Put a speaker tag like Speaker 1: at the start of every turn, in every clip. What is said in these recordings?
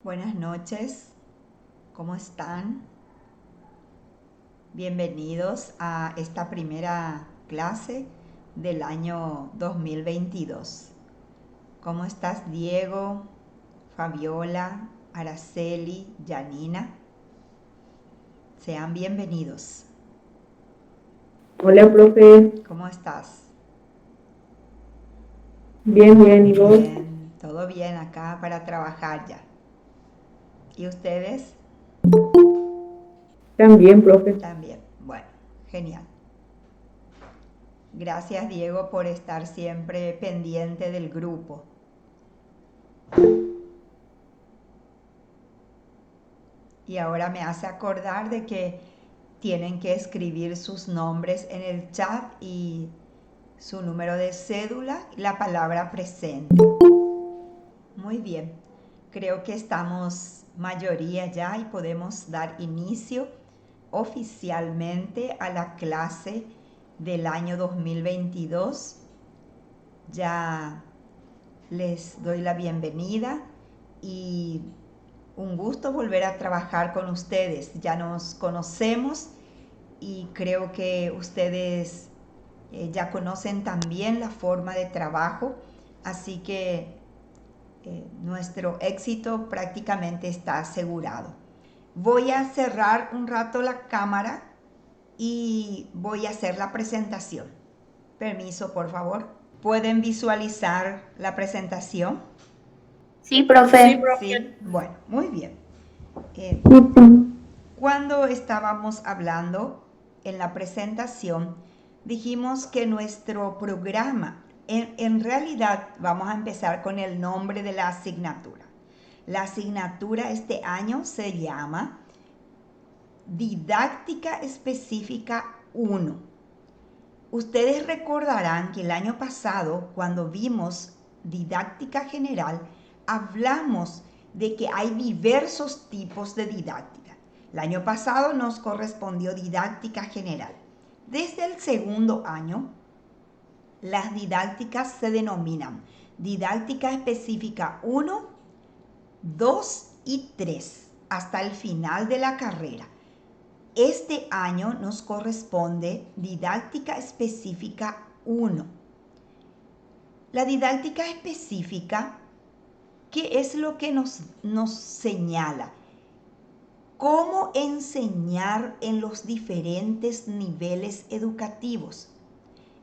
Speaker 1: Buenas noches, ¿cómo están? Bienvenidos a esta primera clase del año 2022. ¿Cómo estás, Diego, Fabiola, Araceli, Janina? Sean bienvenidos.
Speaker 2: Hola, profe.
Speaker 1: ¿Cómo estás?
Speaker 2: Bien, bien. ¿Y vos?
Speaker 1: Bien, todo bien acá para trabajar ya. ¿Y ustedes?
Speaker 2: También, profe.
Speaker 1: También. Bueno, genial. Gracias, Diego, por estar siempre pendiente del grupo. Y ahora me hace acordar de que tienen que escribir sus nombres en el chat y su número de cédula y la palabra presente. Muy bien, creo que estamos mayoría ya y podemos dar inicio oficialmente a la clase del año 2022. Ya les doy la bienvenida y un gusto volver a trabajar con ustedes. Ya nos conocemos y creo que ustedes ya conocen también la forma de trabajo, así que nuestro éxito prácticamente está asegurado. Voy a cerrar un rato la cámara y voy a hacer la presentación. Permiso, por favor. ¿Pueden visualizar la presentación?
Speaker 3: Sí,
Speaker 1: Sí,
Speaker 3: profe.
Speaker 1: profe. Sí, bueno, muy bien. Eh,
Speaker 2: Sí, sí.
Speaker 1: Cuando estábamos hablando en la presentación, dijimos que nuestro programa, en realidad vamos a empezar con el nombre de la asignatura. La asignatura este año se llama Didáctica Específica 1. Ustedes recordarán que el año pasado, cuando vimos didáctica general, hablamos de que hay diversos tipos de didáctica. El año pasado nos correspondió didáctica general. Desde el segundo año, las didácticas se denominan didáctica específica 1, 2 y 3 hasta el final de la carrera. Este año nos corresponde didáctica específica 1. La didáctica específica, ¿qué es lo que nos señala? Cómo enseñar en los diferentes niveles educativos.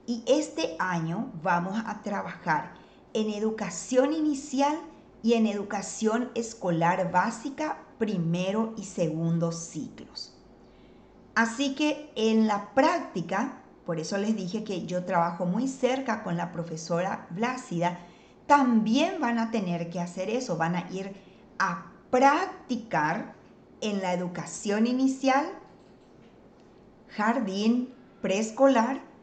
Speaker 1: Y este año vamos a trabajar en educación inicial y en educación escolar básica, primero y segundo ciclos. Así que en la práctica, por eso les dije que yo trabajo muy cerca con la profesora Blácida, también van a tener que hacer eso, van a ir a practicar en la educación inicial, jardín, preescolar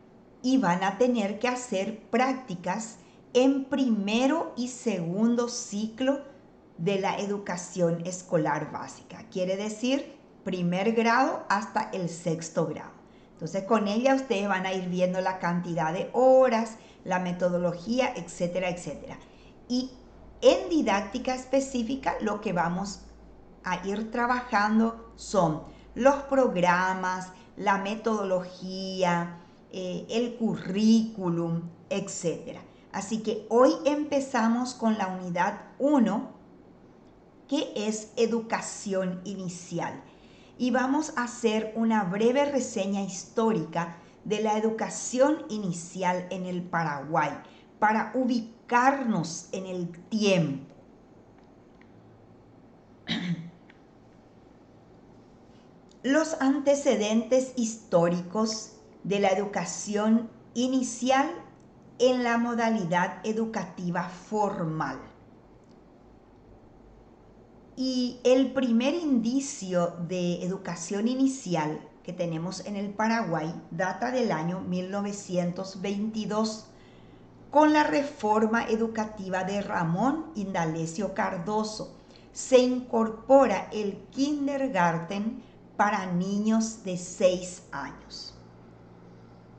Speaker 1: y van a tener que hacer prácticas en primero y segundo ciclo de la educación escolar básica. Quiere decir primer grado hasta el sexto grado. Entonces con ella ustedes van a ir viendo la cantidad de horas, la metodología, etcétera, etcétera. Y en didáctica específica lo que vamos a ir trabajando son los programas, la metodología, el currículum, etc. Así que hoy empezamos con la unidad 1, que es educación inicial. Y vamos a hacer una breve reseña histórica de la educación inicial en el Paraguay para ubicarnos en el tiempo. Los antecedentes históricos de la educación inicial en la modalidad educativa formal. Y el primer indicio de educación inicial que tenemos en el Paraguay data del año 1922 con la reforma educativa de Ramón Indalecio Cardoso. Se incorpora el kindergarten para niños de 6 años.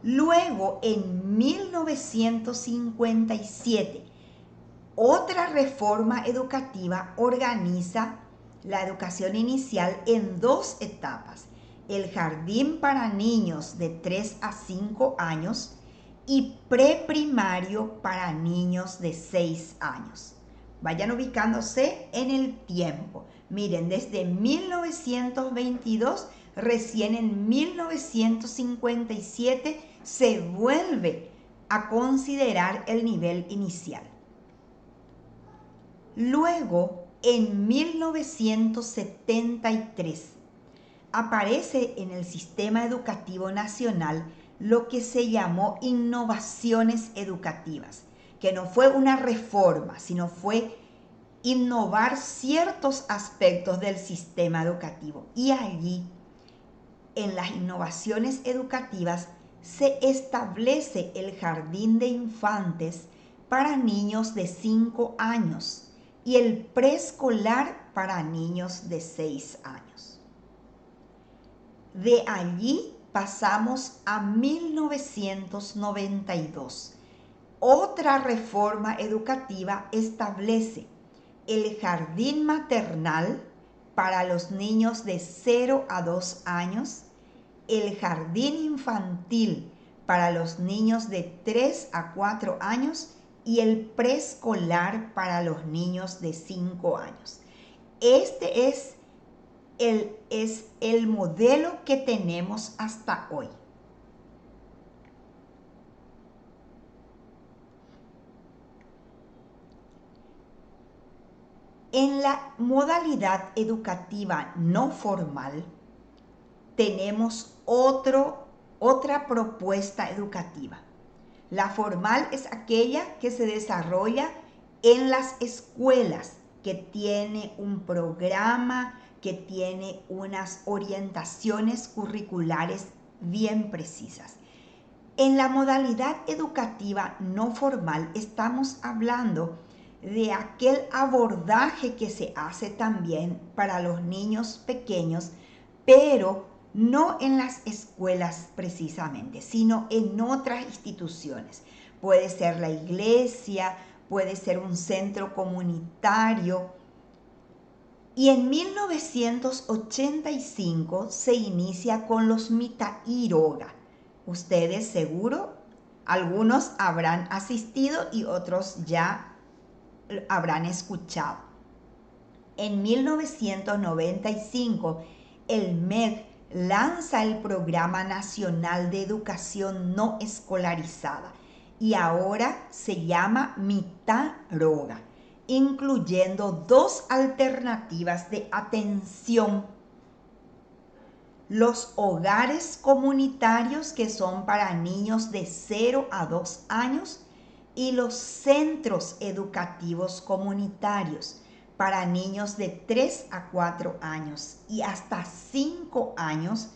Speaker 1: Luego, en 1957, otra reforma educativa organiza la educación inicial en dos etapas: el jardín para niños de 3 a 5 años y preprimario para niños de 6 años. Vayan ubicándose en el tiempo. Miren, desde 1922, recién en 1957 se vuelve a considerar el nivel inicial. Luego, en 1973, aparece en el Sistema Educativo Nacional lo que se llamó innovaciones educativas, que no fue una reforma, sino fue innovar ciertos aspectos del sistema educativo. Y allí, en las innovaciones educativas, se establece el jardín de infantes para niños de 5 años y el preescolar para niños de 6 años. De allí pasamos a 1992. Otra reforma educativa establece el jardín maternal para los niños de 0 a 2 años, el jardín infantil para los niños de 3 a 4 años y el preescolar para los niños de 5 años. Este es el modelo que tenemos hasta hoy. En la modalidad educativa no formal tenemos otra propuesta educativa. La formal es aquella que se desarrolla en las escuelas, que tiene un programa, que tiene unas orientaciones curriculares bien precisas. En la modalidad educativa no formal estamos hablando de aquel abordaje que se hace también para los niños pequeños, pero no en las escuelas precisamente, sino en otras instituciones. Puede ser la iglesia, puede ser un centro comunitario. Y en 1985 se inicia con los Mitairoga. Ustedes seguro, algunos habrán asistido y otros ya habrán escuchado. En 1995, el MED lanza el Programa Nacional de Educación No Escolarizada y ahora se llama Mitairoga, incluyendo dos alternativas de atención: los hogares comunitarios, que son para niños de 0 a 2 años, y los centros educativos comunitarios para niños de 3 a 4 años y hasta 5 años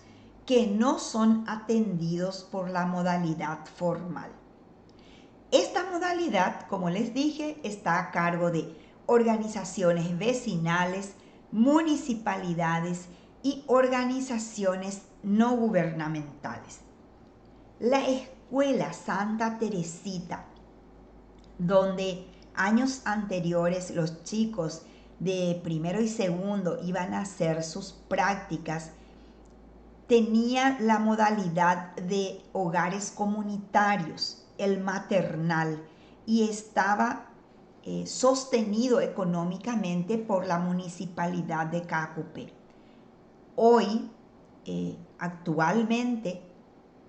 Speaker 1: que no son atendidos por la modalidad formal. Esta modalidad, como les dije, está a cargo de organizaciones vecinales, municipalidades y organizaciones no gubernamentales. La Escuela Santa Teresita, donde años anteriores los chicos de primero y segundo iban a hacer sus prácticas, tenía la modalidad de hogares comunitarios, el maternal, y estaba sostenido económicamente por la municipalidad de Caacupé. Hoy, actualmente,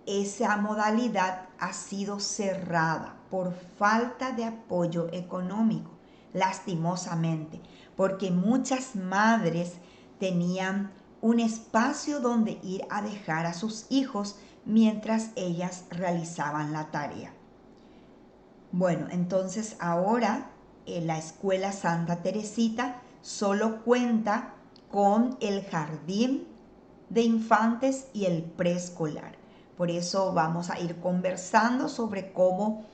Speaker 1: esa modalidad ha sido cerrada por falta de apoyo económico, lastimosamente, porque muchas madres tenían un espacio donde ir a dejar a sus hijos mientras ellas realizaban la tarea. Bueno, entonces ahora la Escuela Santa Teresita solo cuenta con el jardín de infantes y el preescolar. Por eso vamos a ir conversando sobre cómo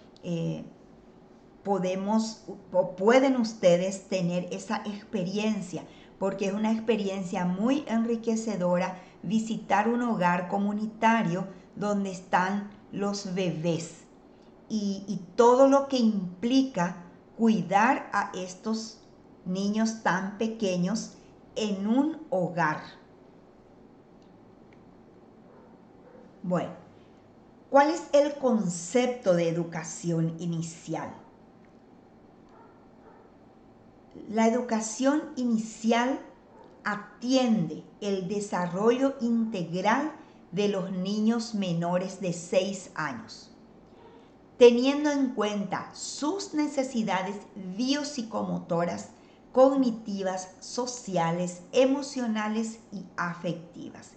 Speaker 1: pueden ustedes tener esa experiencia, porque es una experiencia muy enriquecedora visitar un hogar comunitario donde están los bebés y todo lo que implica cuidar a estos niños tan pequeños en un hogar. Bueno, ¿cuál es el concepto de educación inicial? La educación inicial atiende el desarrollo integral de los niños menores de 6 años, teniendo en cuenta sus necesidades biopsicomotoras, cognitivas, sociales, emocionales y afectivas.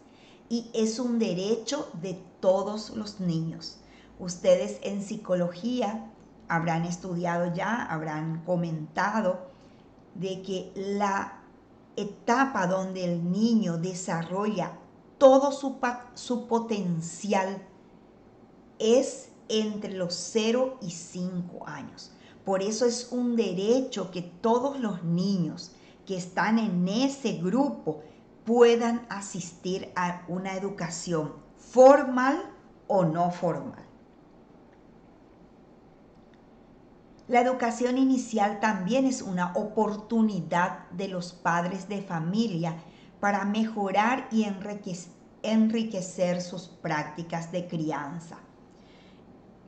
Speaker 1: Y es un derecho de todos los niños. Ustedes en psicología habrán estudiado ya, habrán comentado de que la etapa donde el niño desarrolla todo su potencial es entre los 0 y 5 años. Por eso es un derecho que todos los niños que están en ese grupo puedan asistir a una educación formal o no formal. La educación inicial también es una oportunidad de los padres de familia para mejorar y enriquecer sus prácticas de crianza.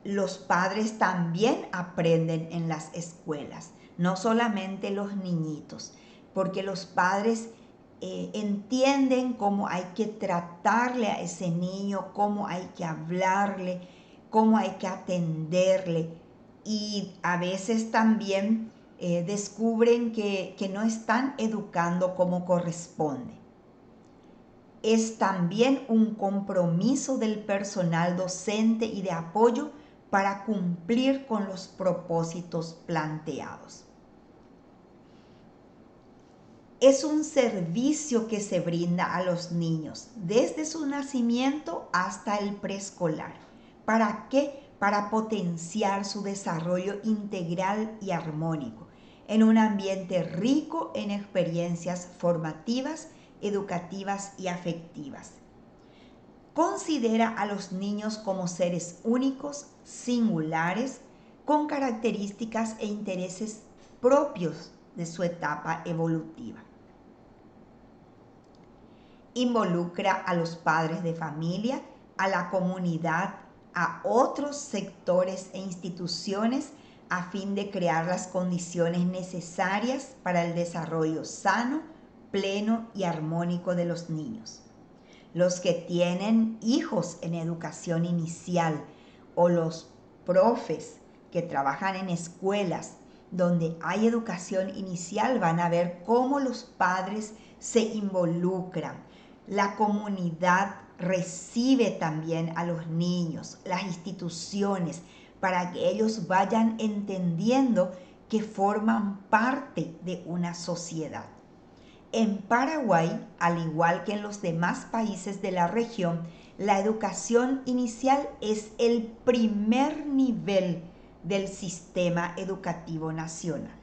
Speaker 1: Los padres también aprenden en las escuelas, no solamente los niñitos, porque los padres entienden cómo hay que tratarle a ese niño, cómo hay que hablarle, cómo hay que atenderle. Y a veces también descubren que no están educando como corresponde. Es también un compromiso del personal docente y de apoyo para cumplir con los propósitos planteados. Es un servicio que se brinda a los niños desde su nacimiento hasta el preescolar. ¿Para qué? Para potenciar su desarrollo integral y armónico en un ambiente rico en experiencias formativas, educativas y afectivas. Considera a los niños como seres únicos, singulares, con características e intereses propios de su etapa evolutiva. Involucra a los padres de familia, a la comunidad, a otros sectores e instituciones a fin de crear las condiciones necesarias para el desarrollo sano, pleno y armónico de los niños. Los que tienen hijos en educación inicial o los profes que trabajan en escuelas donde hay educación inicial van a ver cómo los padres se involucran. La comunidad recibe también a los niños, las instituciones, para que ellos vayan entendiendo que forman parte de una sociedad. En Paraguay, al igual que en los demás países de la región, la educación inicial es el primer nivel del sistema educativo nacional.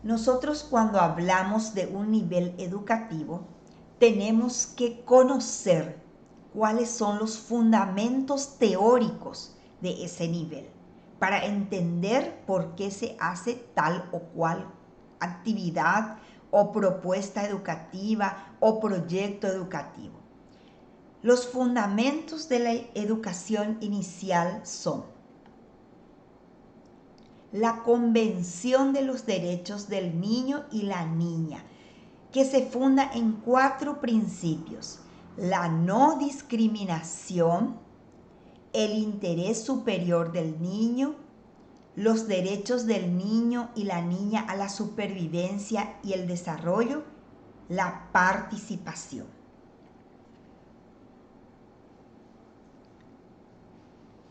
Speaker 1: Nosotros cuando hablamos de un nivel educativo, tenemos que conocer cuáles son los fundamentos teóricos de ese nivel, para entender por qué se hace tal o cual actividad o propuesta educativa o proyecto educativo. Los fundamentos de la educación inicial son la Convención de los Derechos del Niño y la Niña, que se funda en 4 principios: la no discriminación, el interés superior del niño, los derechos del niño y la niña a la supervivencia y el desarrollo, la participación.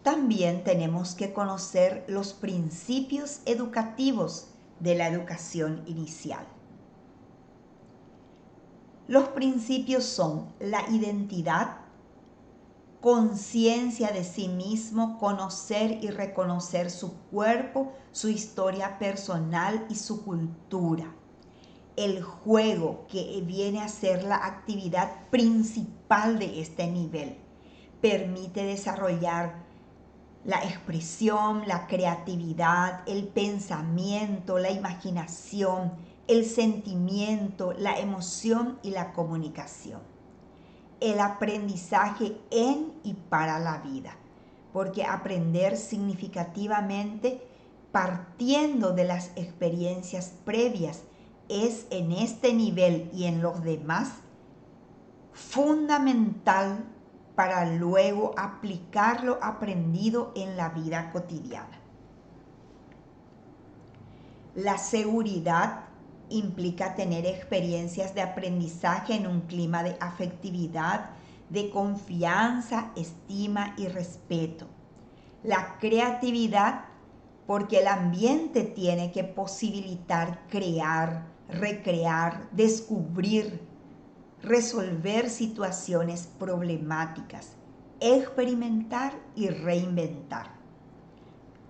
Speaker 1: También tenemos que conocer los principios educativos de la educación inicial. Los principios son la identidad, conciencia de sí mismo, conocer y reconocer su cuerpo, su historia personal y su cultura. El juego, que viene a ser la actividad principal de este nivel, permite desarrollar la expresión, la creatividad, el pensamiento, la imaginación, el sentimiento, la emoción y la comunicación. El aprendizaje en y para la vida, porque aprender significativamente partiendo de las experiencias previas es en este nivel y en los demás fundamental para luego aplicar lo aprendido en la vida cotidiana. La seguridad implica tener experiencias de aprendizaje en un clima de afectividad, de confianza, estima y respeto. La creatividad, porque el ambiente tiene que posibilitar crear, recrear, descubrir, resolver situaciones problemáticas, experimentar y reinventar.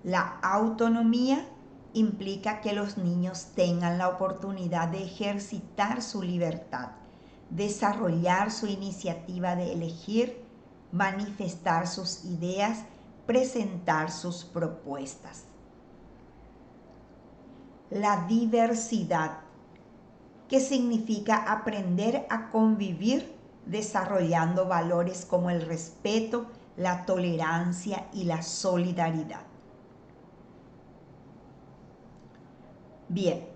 Speaker 1: La autonomía implica que los niños tengan la oportunidad de ejercitar su libertad, desarrollar su iniciativa de elegir, manifestar sus ideas, presentar sus propuestas. La diversidad, que significa aprender a convivir desarrollando valores como el respeto, la tolerancia y la solidaridad. Bien,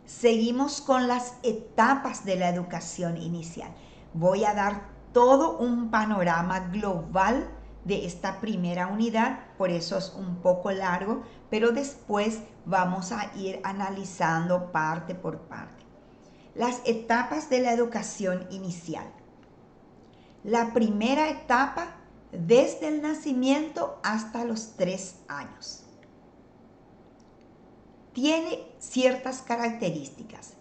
Speaker 1: seguimos con las etapas de la educación inicial. Voy a dar todo un panorama global de esta primera unidad, por eso es un poco largo, pero después vamos a ir analizando parte por parte. Las etapas de la educación inicial. La primera etapa, desde el nacimiento hasta los 3 años. Tiene ciertas características.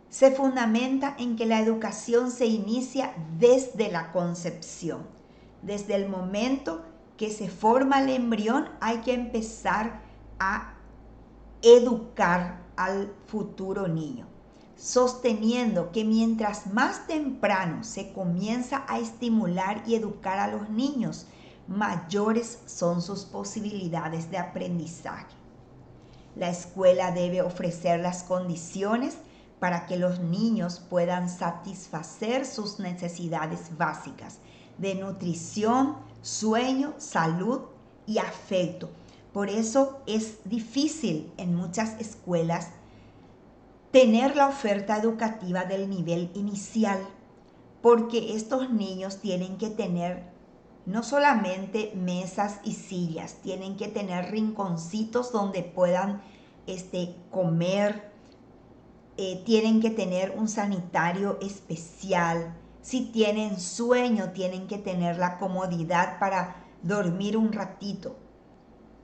Speaker 1: Se fundamenta en que la educación se inicia desde la concepción. Desde el momento que se forma el embrión hay que empezar a educar al futuro niño, sosteniendo que mientras más temprano se comienza a estimular y educar a los niños, mayores son sus posibilidades de aprendizaje. La escuela debe ofrecer las condiciones para que los niños puedan satisfacer sus necesidades básicas de nutrición, sueño, salud y afecto. Por eso es difícil en muchas escuelas tener la oferta educativa del nivel inicial, porque estos niños tienen que tener no solamente mesas y sillas, tienen que tener rinconcitos donde puedan comer, tienen que tener un sanitario especial. Si tienen sueño, tienen que tener la comodidad para dormir un ratito.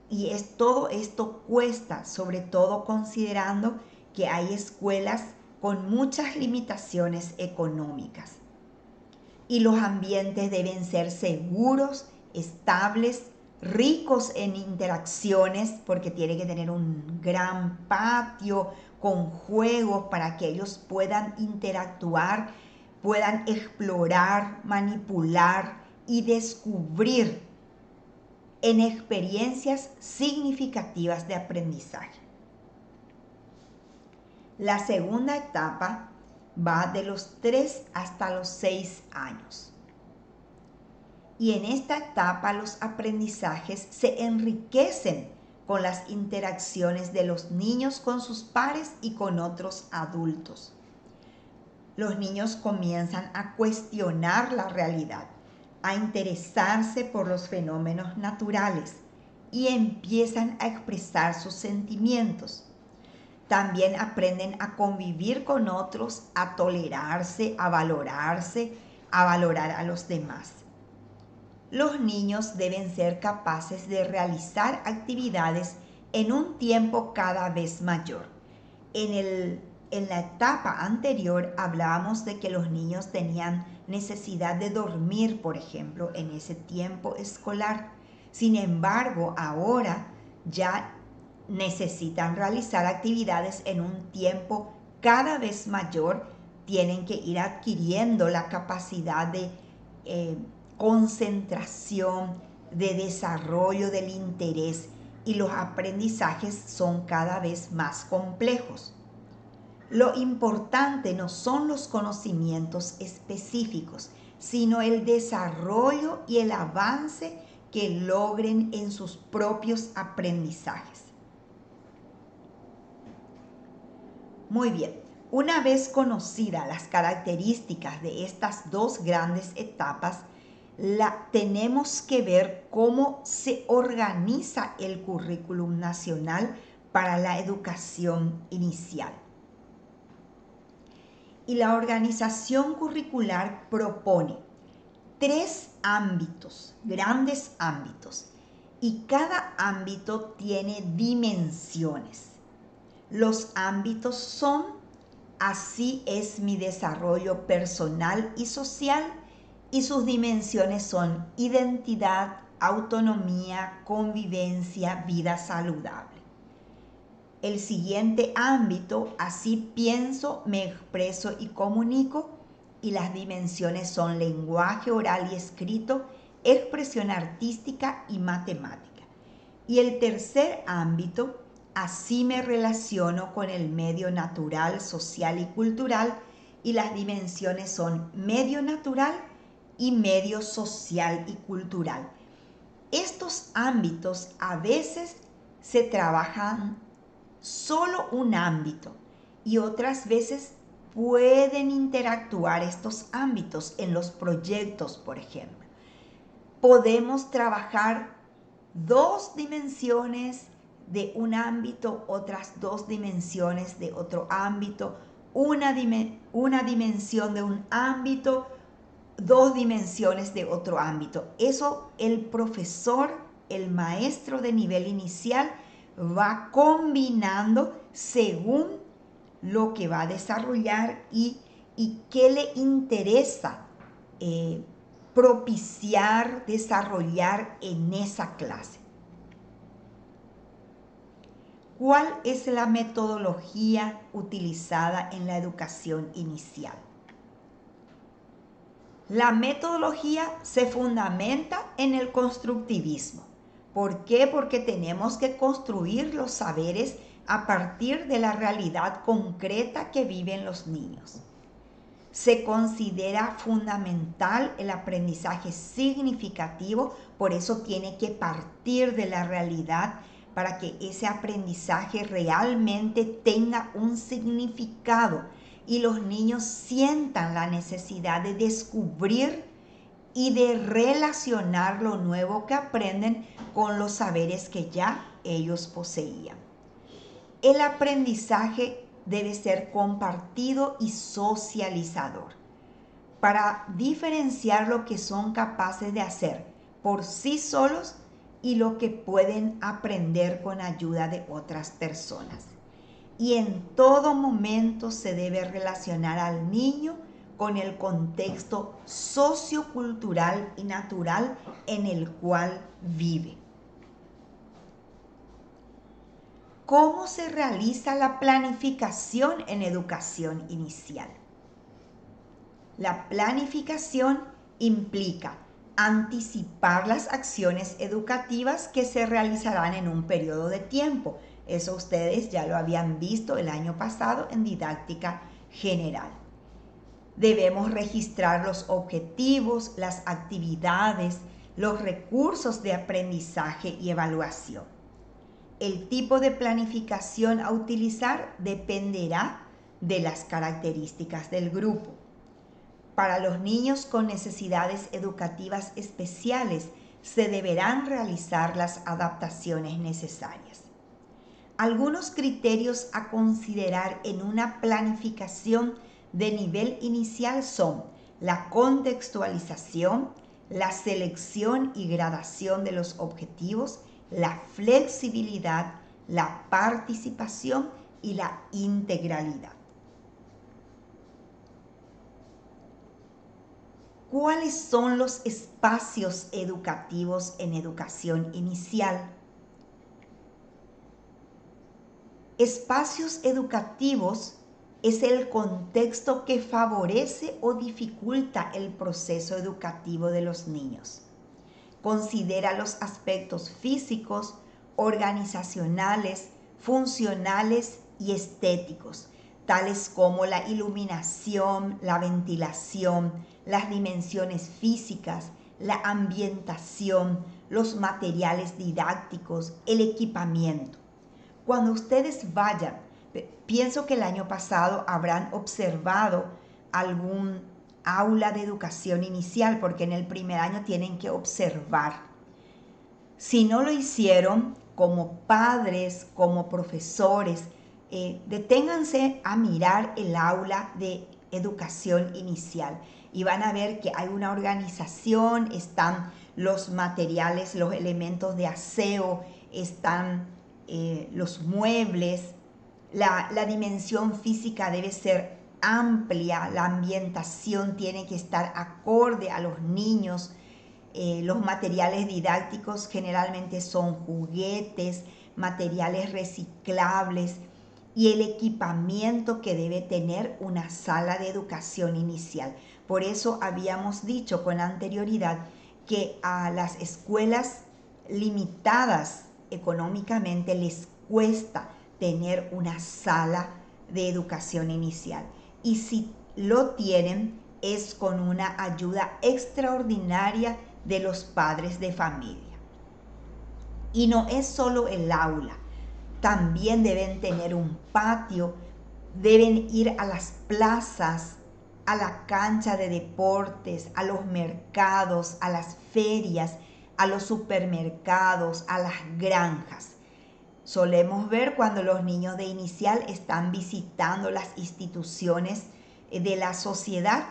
Speaker 1: Y todo esto cuesta, sobre todo considerando que hay escuelas con muchas limitaciones económicas. Y los ambientes deben ser seguros, estables, ricos en interacciones, porque tiene que tener un gran patio con juegos para que ellos puedan interactuar, puedan explorar, manipular y descubrir en experiencias significativas de aprendizaje. La segunda etapa va de los 3 hasta los 6 años. Y en esta etapa los aprendizajes se enriquecen con las interacciones de los niños con sus pares y con otros adultos. Los niños comienzan a cuestionar la realidad, a interesarse por los fenómenos naturales y empiezan a expresar sus sentimientos. También aprenden a convivir con otros, a tolerarse, a valorar a los demás. Los niños deben ser capaces de realizar actividades en un tiempo cada vez mayor. En la etapa anterior hablábamos de que los niños tenían necesidad de dormir, por ejemplo, en ese tiempo escolar. Sin embargo, ahora ya necesitan realizar actividades en un tiempo cada vez mayor, tienen que ir adquiriendo la capacidad de concentración, de desarrollo del interés y los aprendizajes son cada vez más complejos. Lo importante no son los conocimientos específicos, sino el desarrollo y el avance que logren en sus propios aprendizajes. Muy bien, una vez conocidas las características de estas dos grandes etapas, tenemos que ver cómo se organiza el currículum nacional para la educación inicial. Y la organización curricular propone 3 ámbitos, grandes ámbitos, y cada ámbito tiene dimensiones. Los ámbitos son: así es mi desarrollo personal y social, y sus dimensiones son identidad, autonomía, convivencia, vida saludable. El siguiente ámbito: así pienso, me expreso y comunico, y las dimensiones son lenguaje oral y escrito, expresión artística y matemática. Y el tercer ámbito: así me relaciono con el medio natural, social y cultural, y las dimensiones son medio natural y medio social y cultural. Estos ámbitos a veces se trabajan solo un ámbito y otras veces pueden interactuar estos ámbitos en los proyectos, por ejemplo. Podemos trabajar 2 dimensiones de un ámbito, otras 2 dimensiones de otro ámbito, una dimensión de un ámbito, 2 dimensiones de otro ámbito. Eso el profesor, el maestro de nivel inicial, va combinando según lo que va a desarrollar y qué le interesa propiciar, desarrollar en esa clase. ¿Cuál es la metodología utilizada en la educación inicial? La metodología se fundamenta en el constructivismo. ¿Por qué? Porque tenemos que construir los saberes a partir de la realidad concreta que viven los niños. Se considera fundamental el aprendizaje significativo, por eso tiene que partir de la realidad para que ese aprendizaje realmente tenga un significado y los niños sientan la necesidad de descubrir y de relacionar lo nuevo que aprenden con los saberes que ya ellos poseían. El aprendizaje debe ser compartido y socializador para diferenciar lo que son capaces de hacer por sí solos y lo que pueden aprender con ayuda de otras personas. Y en todo momento se debe relacionar al niño con el contexto sociocultural y natural en el cual vive. ¿Cómo se realiza la planificación en educación inicial? La planificación implica anticipar las acciones educativas que se realizarán en un periodo de tiempo. Eso ustedes ya lo habían visto el año pasado en didáctica general. Debemos registrar los objetivos, las actividades, los recursos de aprendizaje y evaluación. El tipo de planificación a utilizar dependerá de las características del grupo. Para los niños con necesidades educativas especiales se deberán realizar las adaptaciones necesarias. Algunos criterios a considerar en una planificación de nivel inicial son la contextualización, la selección y gradación de los objetivos, la flexibilidad, la participación y la integralidad. ¿Cuáles son los espacios educativos en educación inicial? Espacios educativos es el contexto que favorece o dificulta el proceso educativo de los niños. Considera los aspectos físicos, organizacionales, funcionales y estéticos, tales como la iluminación, la ventilación, las dimensiones físicas, la ambientación, los materiales didácticos, el equipamiento. Cuando ustedes vayan, pienso que el año pasado habrán observado algún aula de educación inicial, porque en el primer año tienen que observar. Si no lo hicieron, como padres, como profesores, deténganse a mirar el aula de educación inicial y van a ver que hay una organización, están los materiales, los elementos de aseo, están los muebles, la dimensión física debe ser amplia, la ambientación tiene que estar acorde a los niños. Los materiales didácticos generalmente son juguetes, materiales reciclables y el equipamiento que debe tener una sala de educación inicial. Por eso habíamos dicho con anterioridad que a las escuelas limitadas económicamente les cuesta tener una sala de educación inicial. Y si lo tienen, es con una ayuda extraordinaria de los padres de familia. Y no es solo el aula, también deben tener un patio, deben ir a las plazas, a la cancha de deportes, a los mercados, a las ferias, a los supermercados, a las granjas. Solemos ver cuando los niños de inicial están visitando las instituciones de la sociedad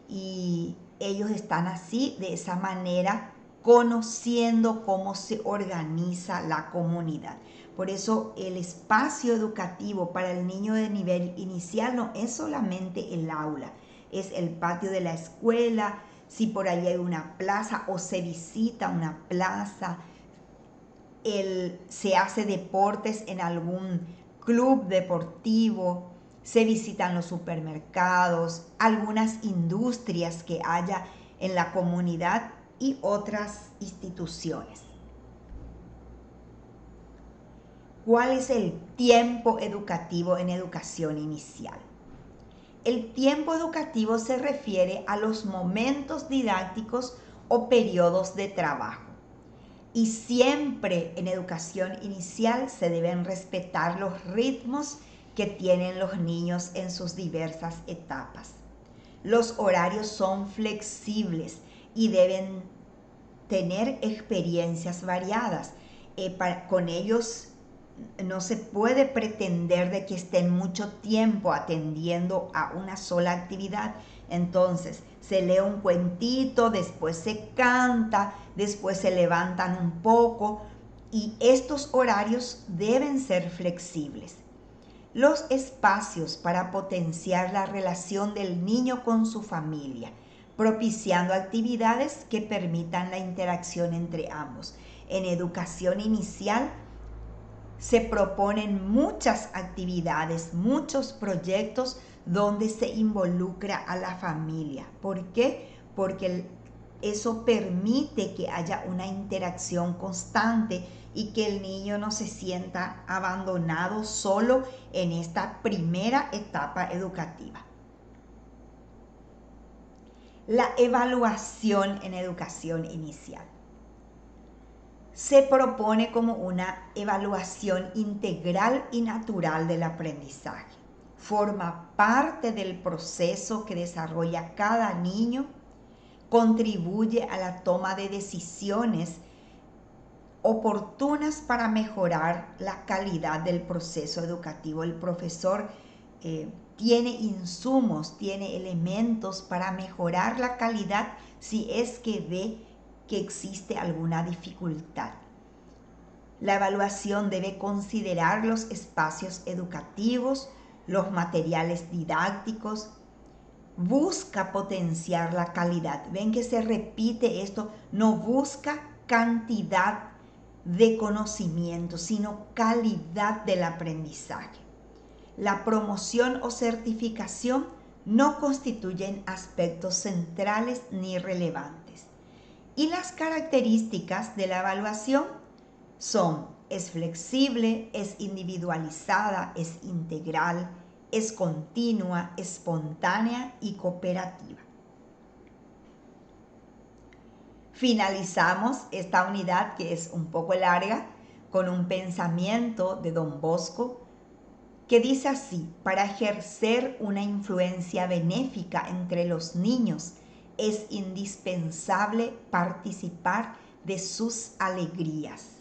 Speaker 1: y ellos están así, de esa manera, conociendo cómo se organiza la comunidad. Por eso el espacio educativo para el niño de nivel inicial no es solamente el aula, es el patio de la escuela, si por ahí hay una plaza o se visita una plaza, se hace deportes en algún club deportivo, se visitan los supermercados, algunas industrias que haya en la comunidad y otras instituciones. ¿Cuál es el tiempo educativo en educación inicial? El tiempo educativo se refiere a los momentos didácticos o periodos de trabajo. Y siempre en educación inicial se deben respetar los ritmos que tienen los niños en sus diversas etapas. Los horarios son flexibles y deben tener experiencias variadas. Con ellos no se puede pretender de que estén mucho tiempo atendiendo a una sola actividad. Entonces, se lee un cuentito, después se canta, después se levantan un poco y estos horarios deben ser flexibles. Los espacios para potenciar la relación del niño con su familia, propiciando actividades que permitan la interacción entre ambos. En educación inicial se proponen muchas actividades, muchos proyectos donde se involucra a la familia. ¿Por qué? Porque eso permite que haya una interacción constante y que el niño no se sienta abandonado solo en esta primera etapa educativa. La evaluación en educación inicial se propone como una evaluación integral y natural del aprendizaje. Forma parte del proceso que desarrolla cada niño, contribuye a la toma de decisiones oportunas para mejorar la calidad del proceso educativo. El profesor tiene insumos, tiene elementos para mejorar la calidad si es que ve que existe alguna dificultad. La evaluación debe considerar los espacios educativos, los materiales didácticos, busca potenciar la calidad. Ven que se repite esto, no busca cantidad de conocimiento, sino calidad del aprendizaje. La promoción o certificación no constituyen aspectos centrales ni relevantes. Y las características de la evaluación son: es flexible, es individualizada, es integral, es continua, espontánea y cooperativa. Finalizamos esta unidad, que es un poco larga, con un pensamiento de Don Bosco que dice así: para ejercer una influencia benéfica entre los niños es indispensable participar de sus alegrías.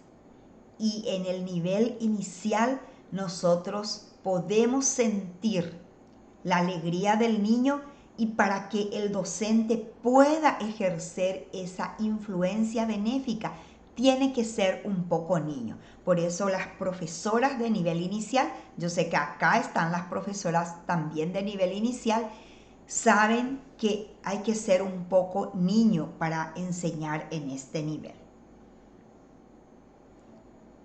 Speaker 1: Y en el nivel inicial nosotros podemos sentir la alegría del niño, y para que el docente pueda ejercer esa influencia benéfica tiene que ser un poco niño. Por eso las profesoras de nivel inicial, yo sé que acá están las profesoras también de nivel inicial, saben que hay que ser un poco niño para enseñar en este nivel.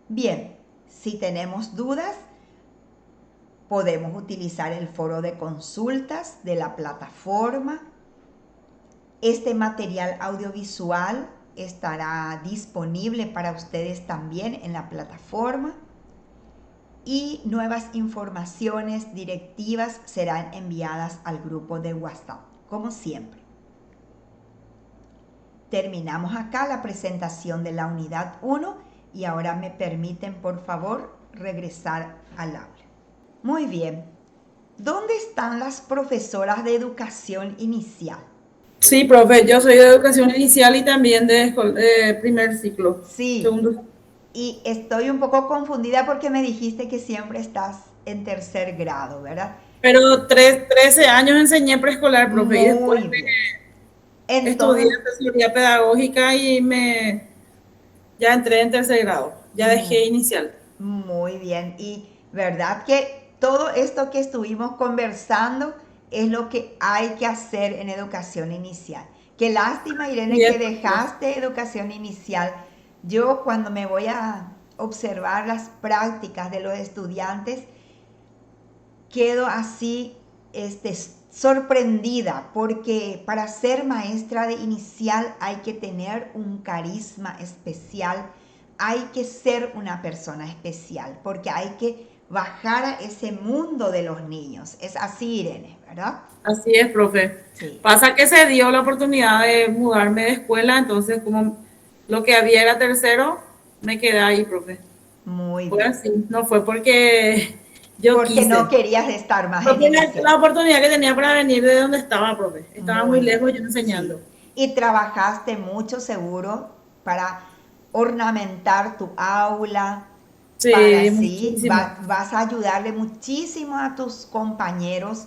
Speaker 1: Bien, si tenemos dudas, podemos utilizar el foro de consultas de la plataforma. Este material audiovisual estará disponible para ustedes también en la plataforma, y nuevas informaciones directivas serán enviadas al grupo de WhatsApp, como siempre. Terminamos acá la presentación de la unidad 1 y ahora me permiten, por favor, regresar al aula. Muy bien. ¿Dónde están las profesoras de educación inicial?
Speaker 3: Sí, profe, yo soy de educación inicial y también de primer ciclo.
Speaker 1: Sí,
Speaker 3: Segundo.
Speaker 1: y estoy un poco confundida porque me dijiste que siempre estás en tercer grado, ¿verdad?
Speaker 3: Pero 13 años enseñé preescolar, profe, y después
Speaker 1: Muy bien.
Speaker 3: estudié
Speaker 1: Entonces,
Speaker 3: asesoría pedagógica y ya entré en tercer grado. Ya dejé inicial.
Speaker 1: muy bien. Y verdad que todo esto que estuvimos conversando es lo que hay que hacer en educación inicial. Qué lástima, Irene,
Speaker 3: Y
Speaker 1: que
Speaker 3: es,
Speaker 1: dejaste educación inicial. Yo, cuando me voy a observar las prácticas de los estudiantes, quedo así sorprendida, porque para ser maestra de inicial hay que tener un carisma especial, hay que ser una persona especial, porque hay que bajar a ese mundo de los niños. Es así, Irene, ¿verdad?
Speaker 3: así es, profe.
Speaker 1: Sí,
Speaker 3: Pasa que se dio la oportunidad de mudarme de escuela, entonces como lo que había era tercero, me quedé ahí, profe.
Speaker 1: muy
Speaker 3: Fue
Speaker 1: bien.
Speaker 3: así, no fue porque yo
Speaker 1: Porque no
Speaker 3: quise.
Speaker 1: querías estar más en
Speaker 3: Porque
Speaker 1: inicial.
Speaker 3: la oportunidad que tenía para venir de donde estaba, profe. Estaba muy
Speaker 1: Muy
Speaker 3: lejos
Speaker 1: bien,
Speaker 3: yo enseñando.
Speaker 1: sí. Y trabajaste mucho, seguro, para ornamentar tu aula, para
Speaker 3: Sí,
Speaker 1: así
Speaker 3: muchísimo.
Speaker 1: vas a ayudarle muchísimo a tus compañeros,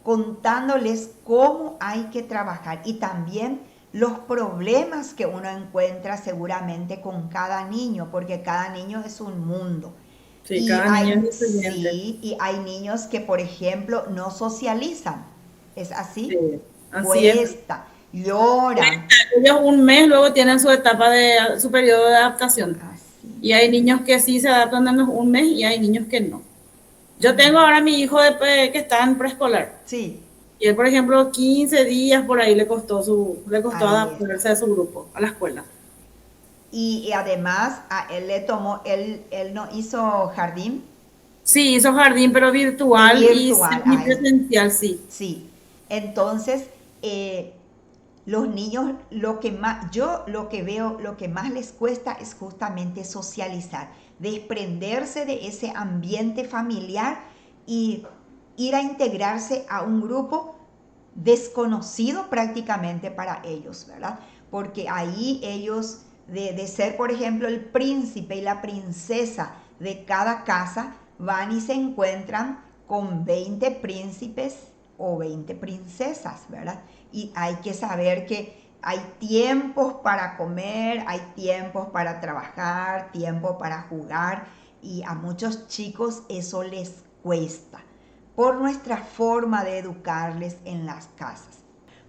Speaker 1: contándoles cómo hay que trabajar, y también los problemas que uno encuentra seguramente con cada niño, porque cada niño es un mundo.
Speaker 3: Sí,
Speaker 1: Y
Speaker 3: cada niño es diferente.
Speaker 1: sí, y hay niños que, por ejemplo, no socializan. ¿Es así?
Speaker 3: Sí, así es.
Speaker 1: Cuesta, lloran.
Speaker 3: Ellos un mes luego tienen su etapa de su periodo de adaptación.
Speaker 1: Así.
Speaker 3: Y hay niños que sí se adaptan en un mes y hay niños que no. Yo tengo ahora a mi hijo que está en preescolar.
Speaker 1: Sí,
Speaker 3: Y él, por ejemplo, 15 días por ahí le costó
Speaker 1: ahí
Speaker 3: adaptarse
Speaker 1: está.
Speaker 3: a su grupo, a la escuela.
Speaker 1: Y además a él le tomó, él no hizo jardín
Speaker 3: Sí, hizo jardín, pero virtual y
Speaker 1: virtual.
Speaker 3: semipresencial, sí.
Speaker 1: Sí. Entonces, los niños, lo que más, yo lo que veo, lo que más les cuesta es justamente socializar, desprenderse de ese ambiente familiar y ir a integrarse a un grupo desconocido prácticamente para ellos, ¿verdad? Porque ahí ellos, de ser, por ejemplo, el príncipe y la princesa de cada casa, van y se encuentran con 20 príncipes o 20 princesas, ¿verdad? Y hay que saber que hay tiempos para comer, hay tiempos para trabajar, tiempo para jugar, y a muchos chicos eso les cuesta por nuestra forma de educarles en las casas.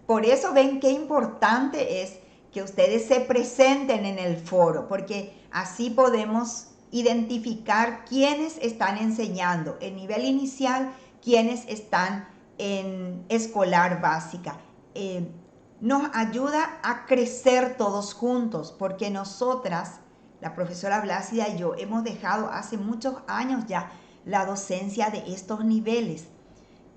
Speaker 1: Por eso ven qué importante es que ustedes se presenten en el foro, porque así podemos identificar quiénes están enseñando en nivel inicial, quiénes están en escolar básica. nos ayuda a crecer todos juntos, porque nosotras, la profesora Blácida y yo, hemos dejado hace muchos años ya la docencia de estos niveles.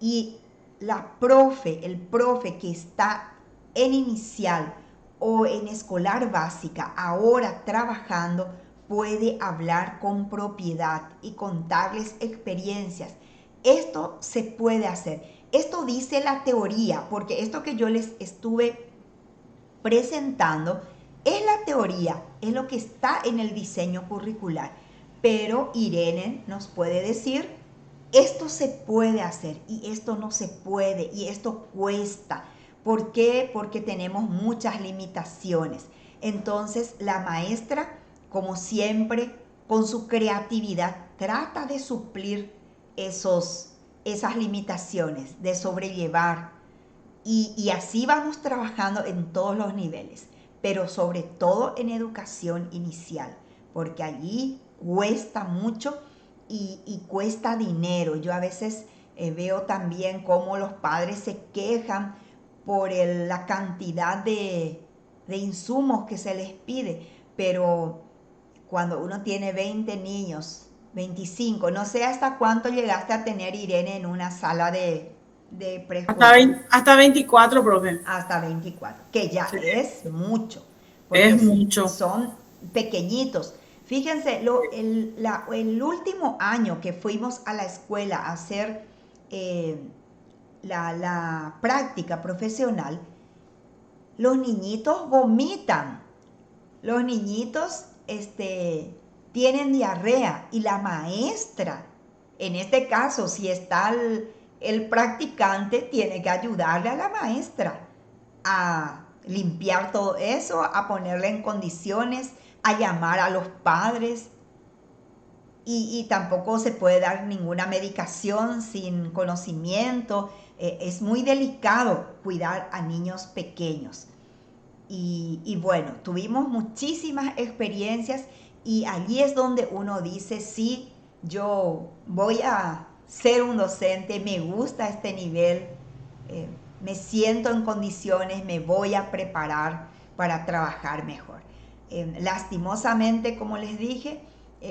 Speaker 1: Y el profe que está en inicial o en escolar básica, ahora trabajando, puede hablar con propiedad y contarles experiencias. Esto se puede hacer. Esto dice la teoría, porque esto que yo les estuve presentando es la teoría, es lo que está en el diseño curricular. Pero Irene nos puede decir, esto se puede hacer y esto no se puede y esto cuesta. ¿Por qué? Porque tenemos muchas limitaciones. Entonces la maestra, como siempre, con su creatividad, trata de suplir esas limitaciones, de sobrellevar. Y así vamos trabajando en todos los niveles, pero sobre todo en educación inicial, porque allí cuesta mucho y cuesta dinero. Yo a veces veo también cómo los padres se quejan por la cantidad de insumos que se les pide, pero cuando uno tiene 20 niños, 25, no sé hasta cuánto llegaste a tener, Irene, en una sala de preescolar.
Speaker 3: Hasta 24, profe.
Speaker 1: Hasta 24, que ya
Speaker 3: Sí,
Speaker 1: es mucho, porque
Speaker 3: es mucho.
Speaker 1: son pequeñitos. Fíjense, el último año que fuimos a la escuela a hacer eh, la práctica profesional, los niñitos vomitan, los niñitos tienen diarrea y la maestra, en este caso, si está el practicante, tiene que ayudarle a la maestra a limpiar todo eso, a ponerle en condiciones, a llamar a los padres. Y tampoco se puede dar ninguna medicación sin conocimiento. Es muy delicado cuidar a niños pequeños. Y bueno, tuvimos muchísimas experiencias y allí es donde uno dice, sí, yo voy a ser un docente, me gusta este nivel, me siento en condiciones, me voy a preparar para trabajar mejor. Lastimosamente, como les dije,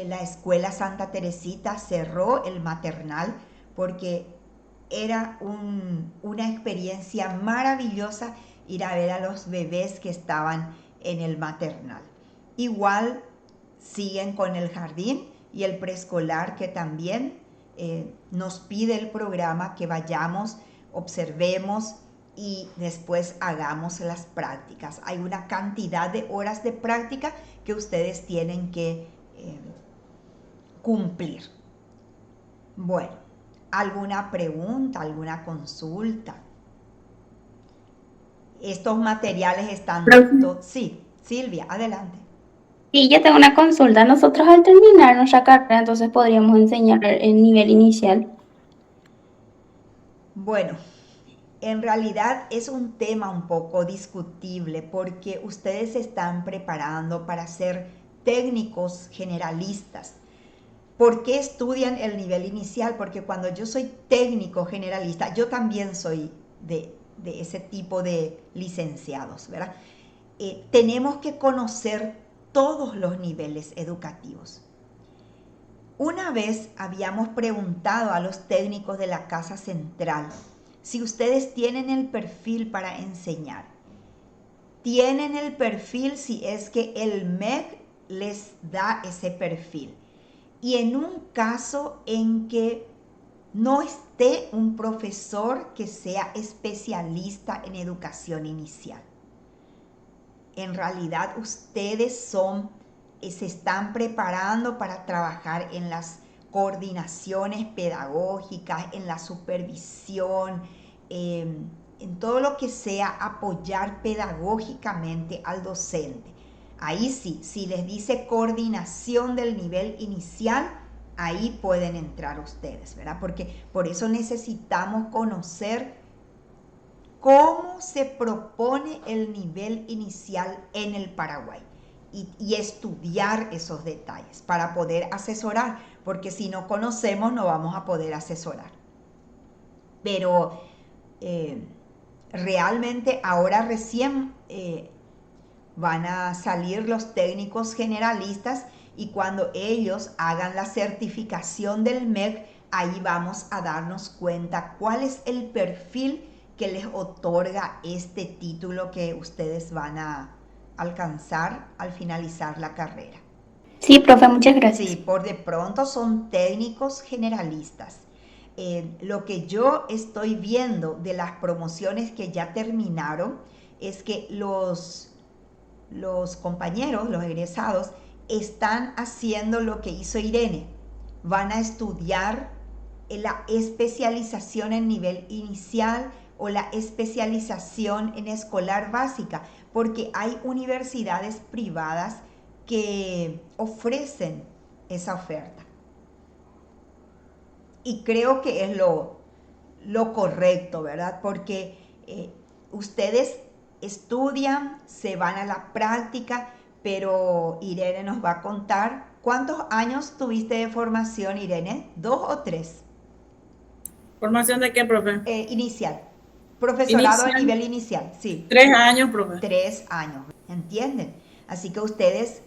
Speaker 1: la escuela Santa Teresita cerró el maternal porque era una experiencia maravillosa ir a ver a los bebés que estaban en el maternal. Igual siguen con el jardín y el preescolar, que también nos pide el programa que vayamos, observemos y después hagamos las prácticas. Hay una cantidad de horas de práctica que ustedes tienen que cumplir. Bueno, ¿alguna pregunta, alguna consulta? Estos materiales están...
Speaker 2: Profe,
Speaker 1: Sí, Silvia, adelante.
Speaker 4: Sí, ya tengo una consulta. Nosotros al terminar nuestra carrera, entonces podríamos enseñar el nivel inicial.
Speaker 1: Bueno, en realidad es un tema un poco discutible porque ustedes se están preparando para ser técnicos generalistas. ¿Por qué estudian el nivel inicial? Porque cuando yo soy técnico generalista, yo también soy de ese tipo de licenciados, ¿verdad? Tenemos que conocer todos los niveles educativos. Una vez habíamos preguntado a los técnicos de la Casa Central si ustedes tienen el perfil para enseñar. Tienen el perfil si es que el MEC les da ese perfil. Y en un caso en que no esté un profesor que sea especialista en educación inicial. En realidad ustedes se están preparando para trabajar en las coordinaciones pedagógicas, en la supervisión, en todo lo que sea apoyar pedagógicamente al docente. Ahí sí, si les dice coordinación del nivel inicial, ahí pueden entrar ustedes, ¿verdad? Porque por eso necesitamos conocer cómo se propone el nivel inicial en el Paraguay y estudiar esos detalles para poder asesorar, porque si no conocemos no vamos a poder asesorar. Pero realmente ahora recién van a salir los técnicos generalistas y cuando ellos hagan la certificación del MEC, ahí vamos a darnos cuenta cuál es el perfil que les otorga este título que ustedes van a alcanzar al finalizar la carrera.
Speaker 4: Sí, profe, muchas gracias.
Speaker 1: Sí, por de pronto son técnicos generalistas. Lo que yo estoy viendo de las promociones que ya terminaron es que los compañeros, los egresados, están haciendo lo que hizo Irene. Van a estudiar la especialización en nivel inicial o la especialización en escolar básica, porque hay universidades privadas que ofrecen esa oferta. Y creo que es lo correcto, ¿verdad? Porque ustedes estudian, se van a la práctica, pero Irene nos va a contar. ¿Cuántos años tuviste de formación, Irene? ¿2 o 3?
Speaker 3: ¿Formación de qué, profe?
Speaker 1: Inicial. Profesorado a
Speaker 3: Inicial.
Speaker 1: nivel inicial, sí.
Speaker 3: 3 años, profe.
Speaker 1: 3 años, ¿entienden? Así que ustedes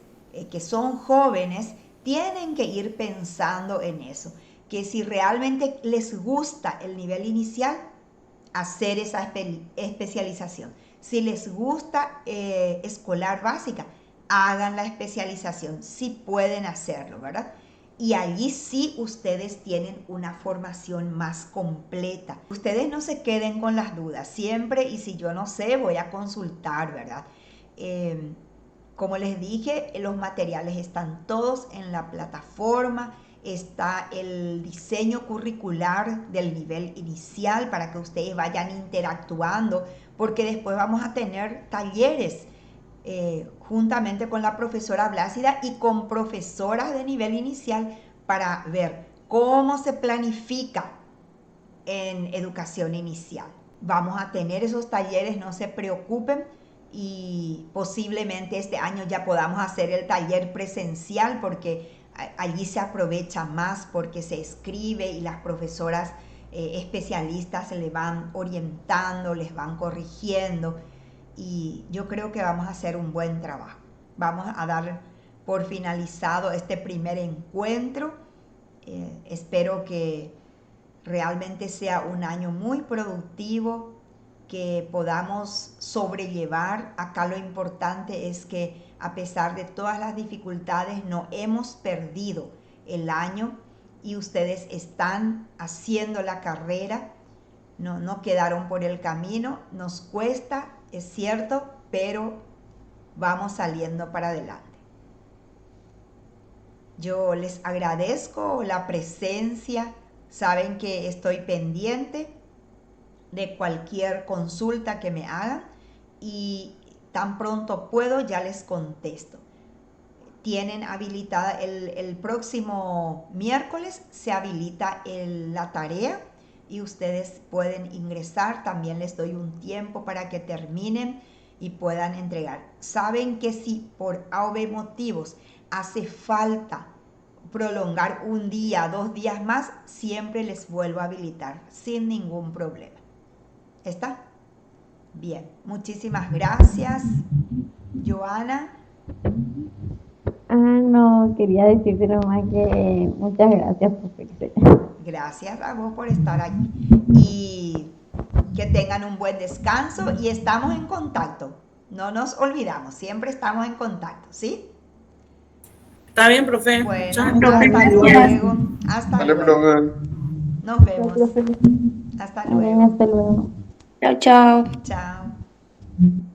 Speaker 1: que son jóvenes tienen que ir pensando en eso, que si realmente les gusta el nivel inicial, hacer esa especialización. Si les gusta escolar básica, hagan la especialización, si pueden hacerlo, ¿verdad? Y allí sí ustedes tienen una formación más completa. Ustedes no se queden con las dudas, siempre, y si yo no sé, voy a consultar, ¿verdad? Como les dije, los materiales están todos en la plataforma, está el diseño curricular del nivel inicial para que ustedes vayan interactuando, porque después vamos a tener talleres juntamente con la profesora Blácida y con profesoras de nivel inicial para ver cómo se planifica en educación inicial. Vamos a tener esos talleres, no se preocupen, y posiblemente este año ya podamos hacer el taller presencial porque allí se aprovecha más porque se escribe y las profesoras especialistas se le van orientando, les van corrigiendo, y yo creo que vamos a hacer un buen trabajo. Vamos a dar por finalizado este primer encuentro. Espero que realmente sea un año muy productivo, que podamos sobrellevar. Acá lo importante es que a pesar de todas las dificultades no hemos perdido el año y ustedes están haciendo la carrera, no quedaron por el camino. Nos cuesta, es cierto, pero vamos saliendo para adelante. Yo les agradezco la presencia, saben que estoy pendiente de cualquier consulta que me hagan y tan pronto puedo ya les contesto. Tienen habilitada el próximo miércoles, se habilita la tarea y ustedes pueden ingresar. También les doy un tiempo para que terminen y puedan entregar. Saben que si por A o B motivos hace falta prolongar un día, 2 días más, siempre les vuelvo a habilitar sin ningún problema. ¿Está? Bien, muchísimas gracias. Joana.
Speaker 5: No, quería decirte nomás que muchas gracias, profe.
Speaker 1: Gracias a vos por estar aquí. Y que tengan un buen descanso y estamos en contacto. No nos olvidamos, siempre estamos en contacto, ¿sí?
Speaker 3: Está bien, profe.
Speaker 1: Bueno,
Speaker 3: Muchas gracias.
Speaker 1: hasta luego. Hasta
Speaker 6: Vale,
Speaker 1: luego.
Speaker 6: profe.
Speaker 1: Nos vemos. Hasta luego.
Speaker 5: Hasta luego.
Speaker 4: Chao, chao.
Speaker 1: Chao.